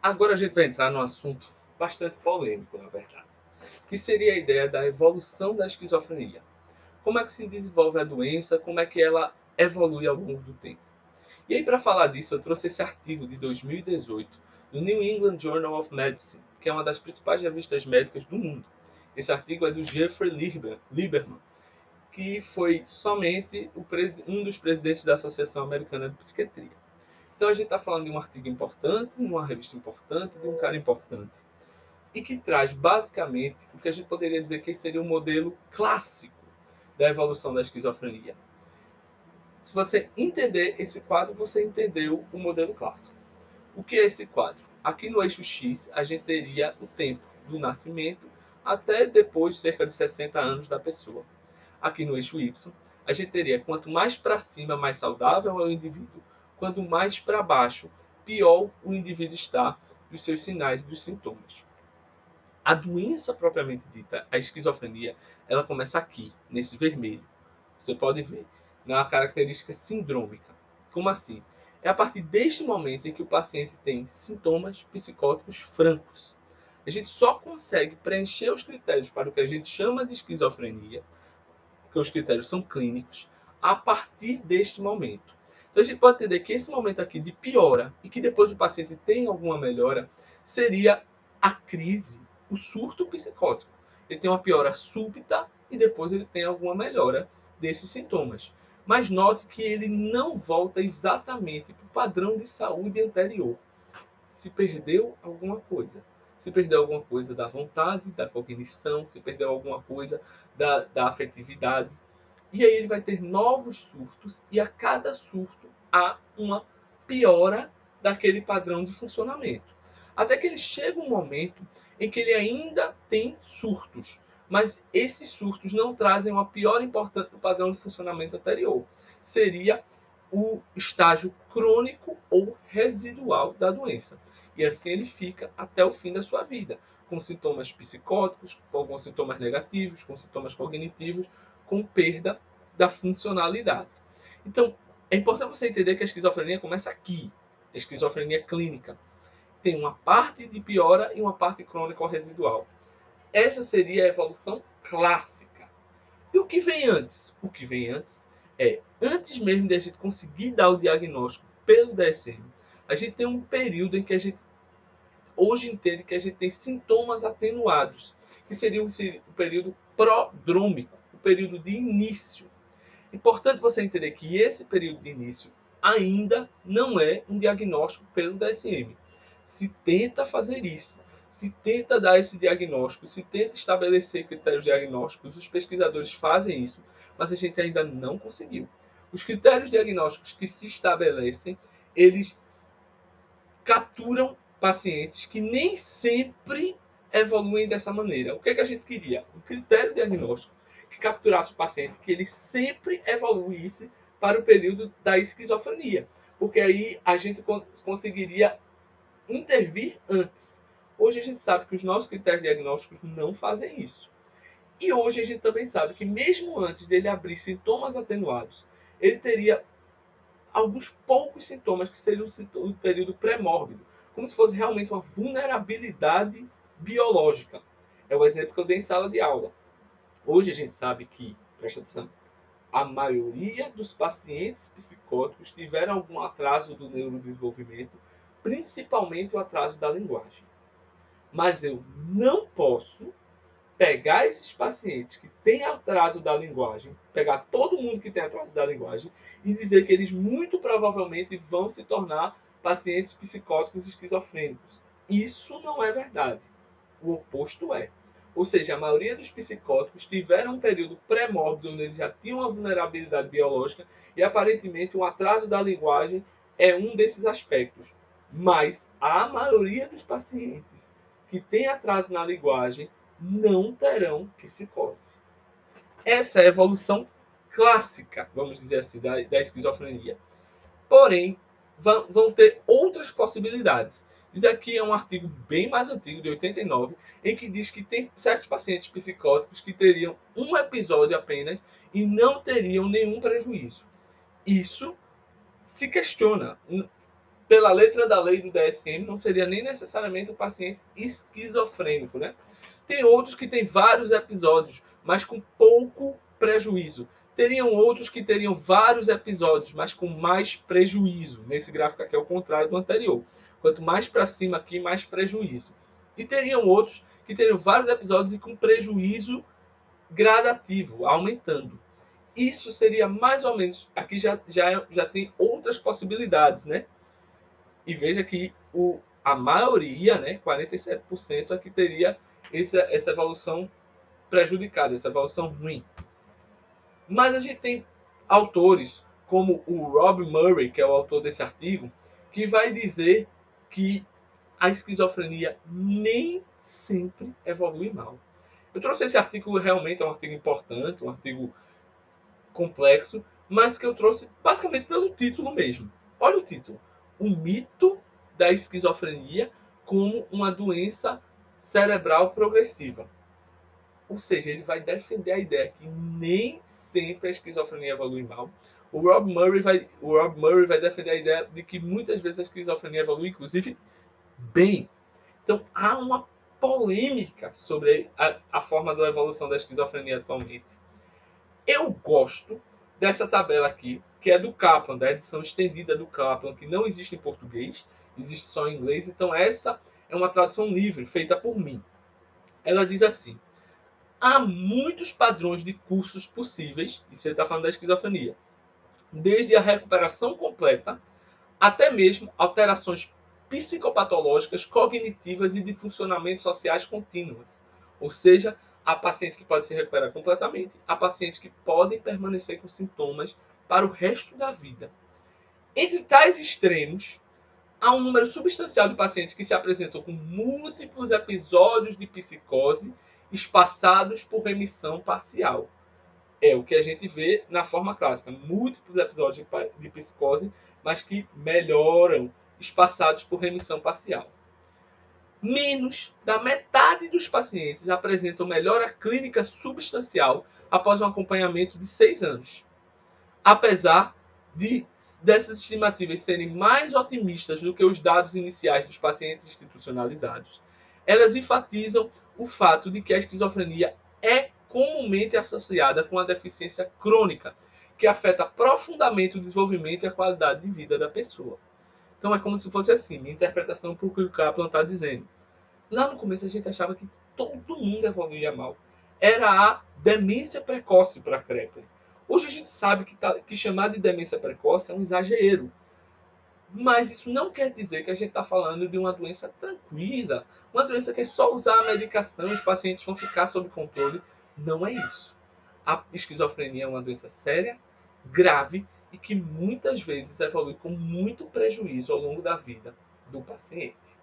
Agora a gente vai entrar num assunto bastante polêmico, na verdade, que seria a ideia da evolução da esquizofrenia. Como é que se desenvolve a doença, como é que ela evolui ao longo do tempo. E aí, para falar disso, eu trouxe esse artigo de 2018 do New England Journal of Medicine, que é uma das principais revistas médicas do mundo. Esse artigo é do Jeffrey Lieberman, que foi somente um dos presidentes da Associação Americana de Psiquiatria. Então a gente está falando de um artigo importante, de uma revista importante, de um cara importante. E que traz basicamente o que a gente poderia dizer que seria um modelo clássico da evolução da esquizofrenia. Se você entender esse quadro, você entendeu o modelo clássico. O que é esse quadro? Aqui no eixo X, a gente teria o tempo do nascimento até depois cerca de 60 anos da pessoa. Aqui no eixo Y, a gente teria quanto mais para cima, mais saudável é o indivíduo, quanto mais para baixo, pior o indivíduo está dos seus sinais e dos sintomas. A doença propriamente dita, a esquizofrenia, ela começa aqui, nesse vermelho. Você pode ver, na característica sindrômica. Como assim? É a partir deste momento em que o paciente tem sintomas psicóticos francos. A gente só consegue preencher os critérios para o que a gente chama de esquizofrenia, porque os critérios são clínicos, a partir deste momento. Então a gente pode entender que esse momento aqui de piora e que depois o paciente tem alguma melhora seria a crise, o surto psicótico. Ele tem uma piora súbita e depois ele tem alguma melhora desses sintomas. Mas note que ele não volta exatamente para o padrão de saúde anterior. Se perdeu alguma coisa. Se perdeu alguma coisa da vontade, da cognição, se perdeu alguma coisa da afetividade. E aí ele vai ter novos surtos e a cada surto há uma piora daquele padrão de funcionamento. Até que ele chega um momento em que ele ainda tem surtos, mas esses surtos não trazem uma piora importante do padrão de funcionamento anterior. Seria o estágio crônico ou residual da doença. E assim ele fica até o fim da sua vida, com sintomas psicóticos, com alguns sintomas negativos, com sintomas cognitivos, com perda da funcionalidade. Então, é importante você entender que a esquizofrenia começa aqui, a esquizofrenia clínica. Tem uma parte de piora e uma parte crônica ou residual. Essa seria a evolução clássica. E o que vem antes? O que vem antes é, antes mesmo de a gente conseguir dar o diagnóstico pelo DSM, a gente tem um período em que a gente hoje entende que a gente tem sintomas atenuados, que seria o período prodrômico, o período de início. Importante você entender que esse período de início ainda não é um diagnóstico pelo DSM. Se tenta fazer isso, se tenta dar esse diagnóstico, se tenta estabelecer critérios diagnósticos, os pesquisadores fazem isso, mas a gente ainda não conseguiu. Os critérios diagnósticos que se estabelecem, eles capturam pacientes que nem sempre evoluem dessa maneira. O que é que a gente queria? Um critério diagnóstico que capturasse o paciente, que ele sempre evoluísse para o período da esquizofrenia, porque aí a gente conseguiria intervir antes. Hoje a gente sabe que os nossos critérios diagnósticos não fazem isso. E hoje a gente também sabe que mesmo antes dele abrir sintomas atenuados, ele teria alguns poucos sintomas que seriam o período pré-mórbido, como se fosse realmente uma vulnerabilidade biológica. É o exemplo que eu dei em sala de aula. Hoje a gente sabe que, presta atenção, a maioria dos pacientes psicóticos tiveram algum atraso do neurodesenvolvimento, principalmente o atraso da linguagem. Mas eu não posso pegar esses pacientes que têm atraso da linguagem, pegar todo mundo que tem atraso da linguagem e dizer que eles muito provavelmente vão se tornar pacientes psicóticos esquizofrênicos. Isso não é verdade. O oposto é. Ou seja, a maioria dos psicóticos tiveram um período pré-mórbido onde eles já tinham uma vulnerabilidade biológica e aparentemente o atraso da linguagem é um desses aspectos. Mas a maioria dos pacientes que têm atraso na linguagem não terão psicose. Essa é a evolução clássica, vamos dizer assim, da esquizofrenia. Porém, vão ter outras possibilidades. Isso aqui é um artigo bem mais antigo, de 89, em que diz que tem certos pacientes psicóticos que teriam um episódio apenas e não teriam nenhum prejuízo. Isso se questiona. pela letra da lei do DSM, não seria nem necessariamente o paciente esquizofrênico, né? Tem outros que têm vários episódios, mas com pouco prejuízo. Teriam outros que teriam vários episódios, mas com mais prejuízo. Nesse gráfico aqui é o contrário do anterior. Quanto mais para cima aqui, mais prejuízo. E teriam outros que teriam vários episódios e com prejuízo gradativo, aumentando. Isso seria mais ou menos. Aqui já tem outras possibilidades, né? E veja que a maioria, né, 47%, é que teria essa evolução prejudicada, essa evolução ruim. Mas a gente tem autores como o Rob Murray, que é o autor desse artigo, que vai dizer que a esquizofrenia nem sempre evolui mal. Eu trouxe esse artigo, realmente é um artigo importante, um artigo complexo, mas que eu trouxe basicamente pelo título mesmo. Olha o título: O mito da esquizofrenia como uma doença cerebral progressiva. Ou seja, ele vai defender a ideia que nem sempre a esquizofrenia evolui mal. O Rob Murray vai defender a ideia de que muitas vezes a esquizofrenia evolui, inclusive, bem. Então há uma polêmica sobre a forma da evolução da esquizofrenia atualmente. Eu gosto dessa tabela aqui, que é do Kaplan, da edição estendida do Kaplan, que não existe em português, existe só em inglês. Então essa é uma tradução livre, feita por mim. Ela diz assim: há muitos padrões de cursos possíveis, e você está falando da esquizofrenia, desde a recuperação completa até mesmo alterações psicopatológicas, cognitivas e de funcionamento sociais contínuas. Ou seja, há pacientes que podem se recuperar completamente, há pacientes que podem permanecer com sintomas para o resto da vida. Entre tais extremos, há um número substancial de pacientes que se apresentam com múltiplos episódios de psicose espaçados por remissão parcial. É o que a gente vê na forma clássica. Múltiplos episódios de psicose, mas que melhoram, espaçados por remissão parcial. Menos da metade dos pacientes apresentam melhora clínica substancial após um acompanhamento de 6 anos. Apesar dessas estimativas serem mais otimistas do que os dados iniciais dos pacientes institucionalizados, elas enfatizam o fato de que a esquizofrenia é comumente associada com a deficiência crônica, que afeta profundamente o desenvolvimento e a qualidade de vida da pessoa. Então é como se fosse assim, minha interpretação para o que o Kaplan está dizendo. Lá no começo a gente achava que todo mundo evoluía mal. Era a demência precoce para Krepler. Hoje a gente sabe que chamar de demência precoce é um exagero. Mas isso não quer dizer que a gente está falando de uma doença tranquila, uma doença que é só usar a medicação e os pacientes vão ficar sob controle. Não é isso. A esquizofrenia é uma doença séria, grave e que muitas vezes evolui com muito prejuízo ao longo da vida do paciente.